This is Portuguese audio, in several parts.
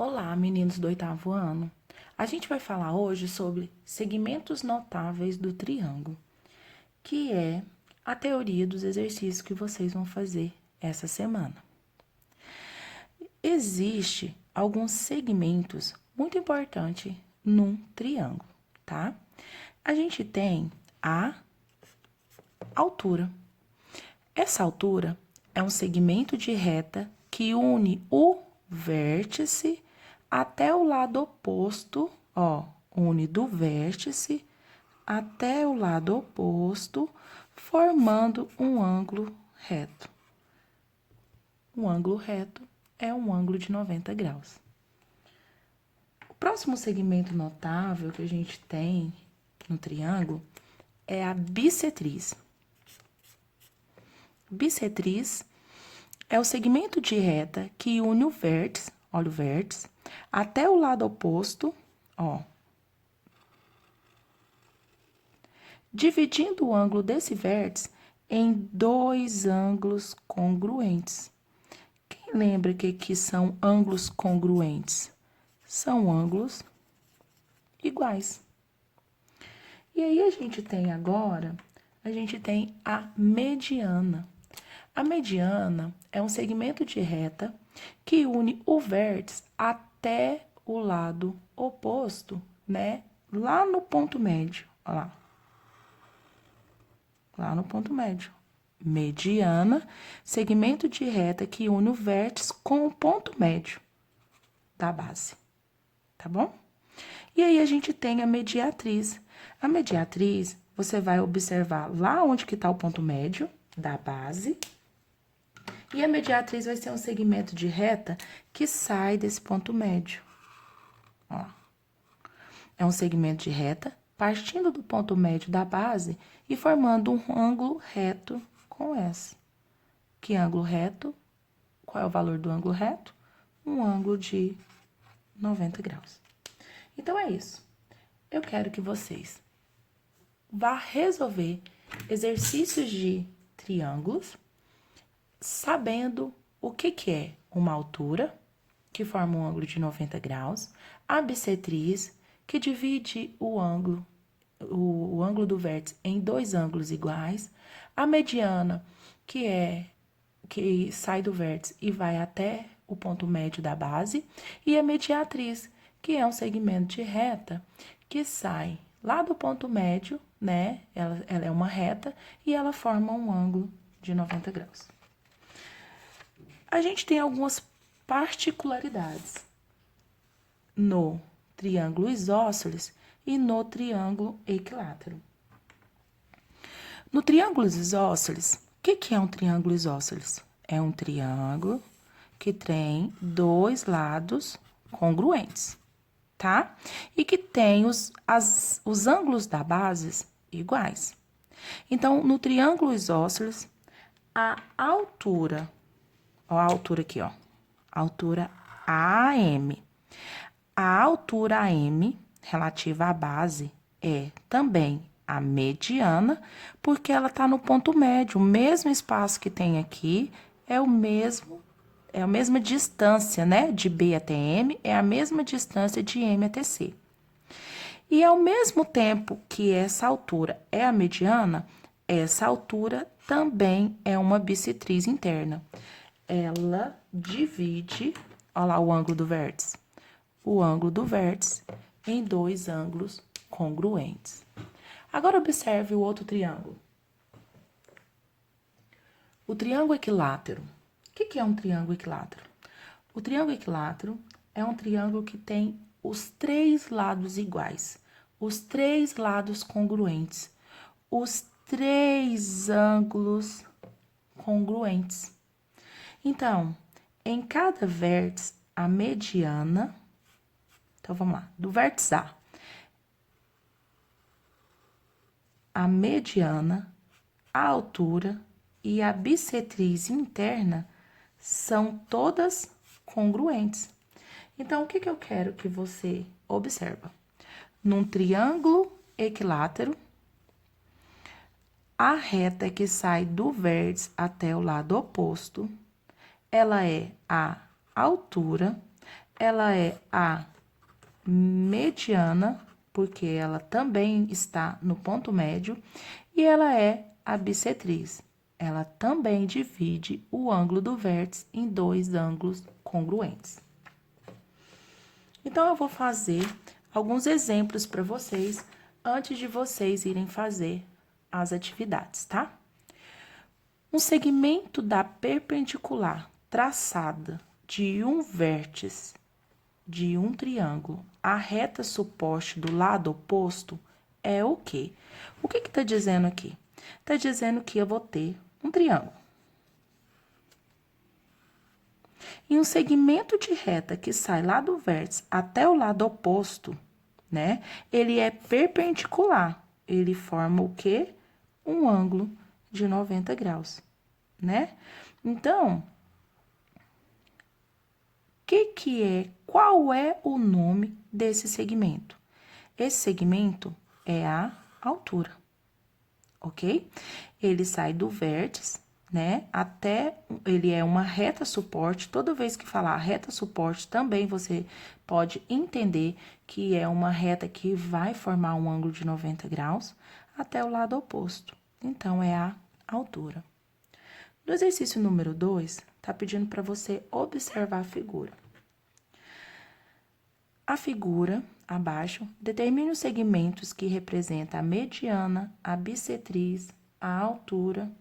Olá, meninos do oitavo ano. A gente vai falar hoje sobre segmentos notáveis do triângulo, que é a teoria dos exercícios que vocês vão fazer essa semana. Existe alguns segmentos muito importantes num triângulo, tá? A gente tem a altura. Essa altura é um segmento de reta que une o vértice até o lado oposto, ó, une do vértice até o lado oposto, formando um ângulo reto. Um ângulo reto é um ângulo de 90 graus. O próximo segmento notável que a gente tem no triângulo é a bissetriz. Bissetriz é o segmento de reta que une o vértice, olha o vértice, até o lado oposto, ó. Dividindo o ângulo desse vértice em dois ângulos congruentes. Quem lembra que são ângulos congruentes? São ângulos iguais. E aí, a gente tem a mediana. A mediana é um segmento de reta que une o vértice até o lado oposto, né? Lá no ponto médio, ó lá. Lá no ponto médio. Mediana, segmento de reta que une o vértice com o ponto médio da base, tá bom? E aí, a gente tem a mediatriz. A mediatriz, você vai observar lá onde que tá o ponto médio da base. E a mediatriz vai ser um segmento de reta que sai desse ponto médio. Ó. É um segmento de reta partindo do ponto médio da base e formando um ângulo reto com essa. Que ângulo reto? Qual é o valor do ângulo reto? Um ângulo de 90 graus. Então, é isso. Eu quero que vocês vá resolver exercícios de triângulos, sabendo o que é uma altura, que forma um ângulo de 90 graus, a bissetriz, que divide o ângulo do vértice em dois ângulos iguais, a mediana, que sai do vértice e vai até o ponto médio da base, e a mediatriz, que é um segmento de reta que sai lá do ponto médio, né? Ela é uma reta e ela forma um ângulo de 90 graus. A gente tem algumas particularidades no triângulo isósceles e no triângulo equilátero. No triângulo isósceles, o que é um triângulo isósceles? É um triângulo que tem dois lados congruentes, tá? E que tem os ângulos da base iguais. Então, no triângulo isósceles, a altura, ó, a altura aqui, ó, a altura AM. A altura AM relativa à base é também a mediana, porque ela está no ponto médio. O mesmo espaço que tem aqui é a mesma distância, né? De B até M é a mesma distância de M até C. E ao mesmo tempo que essa altura é a mediana, essa altura também é uma bissetriz interna. Ela divide, olha lá o ângulo do vértice. O ângulo do vértice em dois ângulos congruentes. Agora, observe o outro triângulo. O triângulo equilátero. O que é um triângulo equilátero? O triângulo equilátero é um triângulo que tem os três lados iguais, os três lados congruentes, os três ângulos congruentes. Então, em cada vértice, a mediana. Então, vamos lá. Do vértice a mediana, a altura e a bissetriz interna são todas congruentes. Então, o que eu quero que você observe? Num triângulo equilátero, a reta que sai do vértice até o lado oposto, ela é a altura, ela é a mediana, porque ela também está no ponto médio, e ela é a bissetriz. Ela também divide o ângulo do vértice em dois ângulos congruentes. Então, eu vou fazer alguns exemplos para vocês antes de vocês irem fazer as atividades, tá? Um segmento da perpendicular traçada de um vértice de um triângulo à reta suposta do lado oposto é o quê? O que que tá dizendo aqui? Tá dizendo que eu vou ter um triângulo. E um segmento de reta que sai lá do vértice até o lado oposto, né? Ele é perpendicular. Ele forma o quê? Um ângulo de 90 graus, né? Então, qual é o nome desse segmento? Esse segmento é a altura, ok? Ele sai do vértice, né, ele é uma reta suporte. Toda vez que falar reta suporte, também você pode entender que é uma reta que vai formar um ângulo de 90 graus até o lado oposto. Então, é a altura. No exercício número 2, tá pedindo para você observar a figura. A figura, abaixo, determina os segmentos que representam a mediana, a bissetriz, a altura,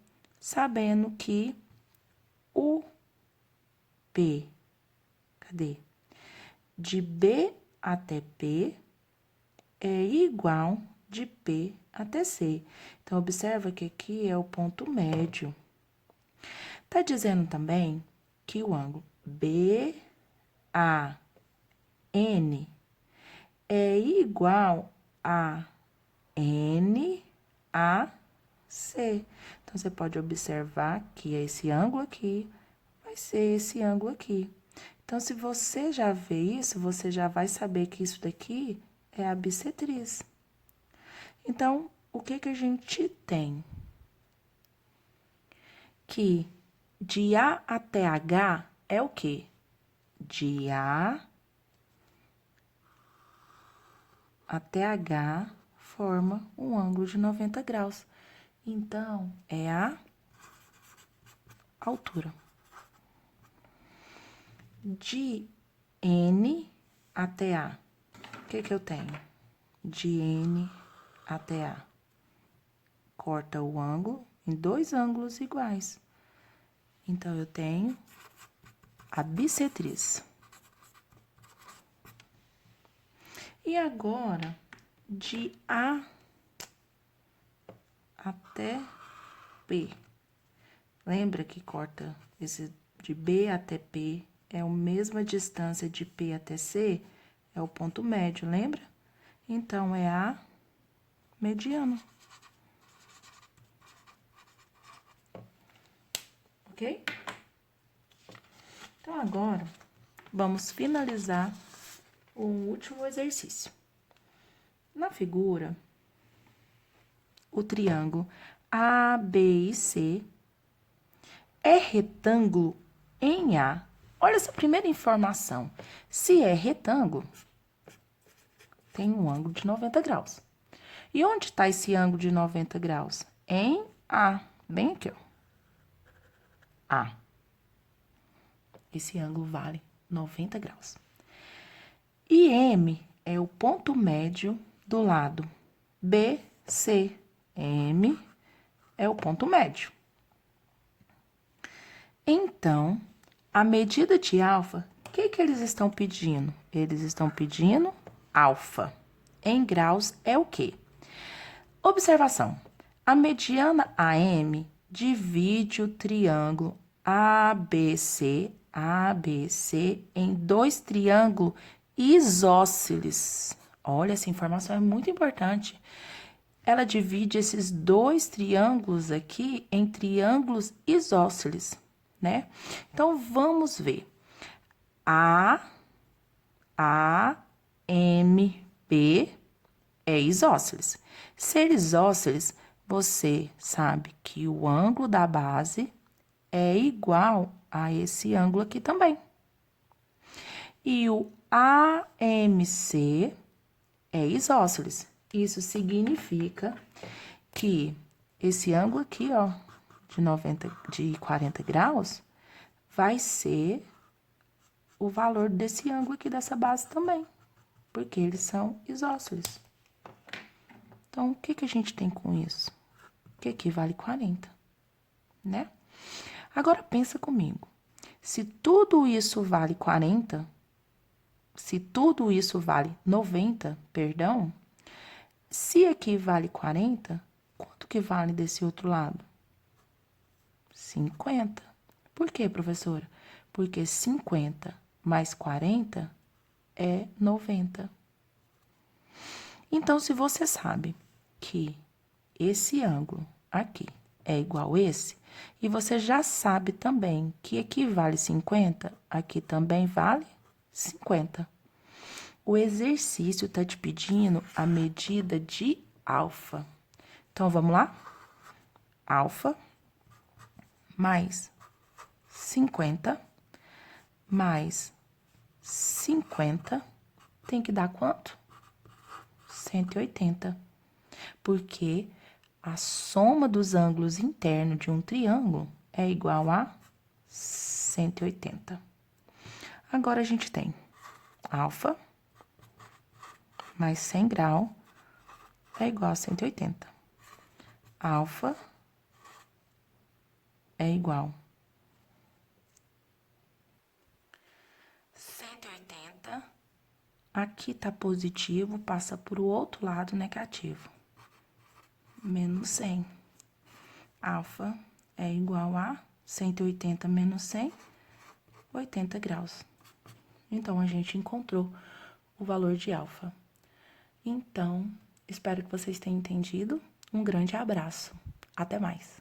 sabendo que o P, cadê? De B até P é igual de P até C. Então, observa que aqui é o ponto médio. Tá dizendo também que o ângulo BAN é igual a NAC. Então, você pode observar que esse ângulo aqui vai ser esse ângulo aqui. Então, se você já vê isso, você já vai saber que isso daqui é a bissetriz. Então, o que que a gente tem? Que de A até H é o quê? De A até H forma um ângulo de 90 graus. Então, é a altura. De N até A, o que que eu tenho? De N até A. Corta o ângulo em dois ângulos iguais. Então, eu tenho a bissetriz. E agora, de A até P. Lembra que corta esse de B até P é a mesma distância de P até C? É o ponto médio, lembra? Então, é a mediana. Ok? Então, agora, vamos finalizar o último exercício. Na figura, o triângulo AB e C é retângulo em A. Olha essa primeira informação. Se é retângulo, tem um ângulo de 90 graus. E onde está esse ângulo de 90 graus? Em A. Bem aqui, ó. A. Esse ângulo vale 90 graus. E M é o ponto médio do lado BC. M é o ponto médio. Então, a medida de alfa, o que que eles estão pedindo? Eles estão pedindo alfa. Em graus é o quê? Observação. A mediana AM divide o triângulo ABC em dois triângulos isósceles. Olha, essa informação é muito importante. Ela divide esses dois triângulos aqui em triângulos isósceles, né? Então, vamos ver. AMB é isósceles. Ser isósceles, você sabe que o ângulo da base é igual a esse ângulo aqui também. E o AMC é isósceles. Isso significa que esse ângulo aqui, ó, de 40 graus, vai ser o valor desse ângulo aqui dessa base também, porque eles são isósceles. Então, o que que a gente tem com isso? Que aqui vale 40, né? Agora, pensa comigo. Se tudo isso vale 40, se tudo isso vale 90, perdão, se aqui vale 40, quanto que vale desse outro lado? 50. Por quê, professora? Porque 50 mais 40 é 90. Então, se você sabe que esse ângulo aqui é igual a esse, e você já sabe também que aqui vale 50, aqui também vale 50. O exercício está te pedindo a medida de alfa. Então, vamos lá? Alfa mais 50 mais 50 tem que dar quanto? 180. Porque a soma dos ângulos internos de um triângulo é igual a 180. Agora, a gente tem alfa mais 100 graus é igual a 180. Alfa é igual 180. Aqui tá positivo, passa pro outro lado negativo. Menos 100. Alfa é igual a 180 menos 100, 80 graus. Então, a gente encontrou o valor de alfa. Então, espero que vocês tenham entendido. Um grande abraço. Até mais.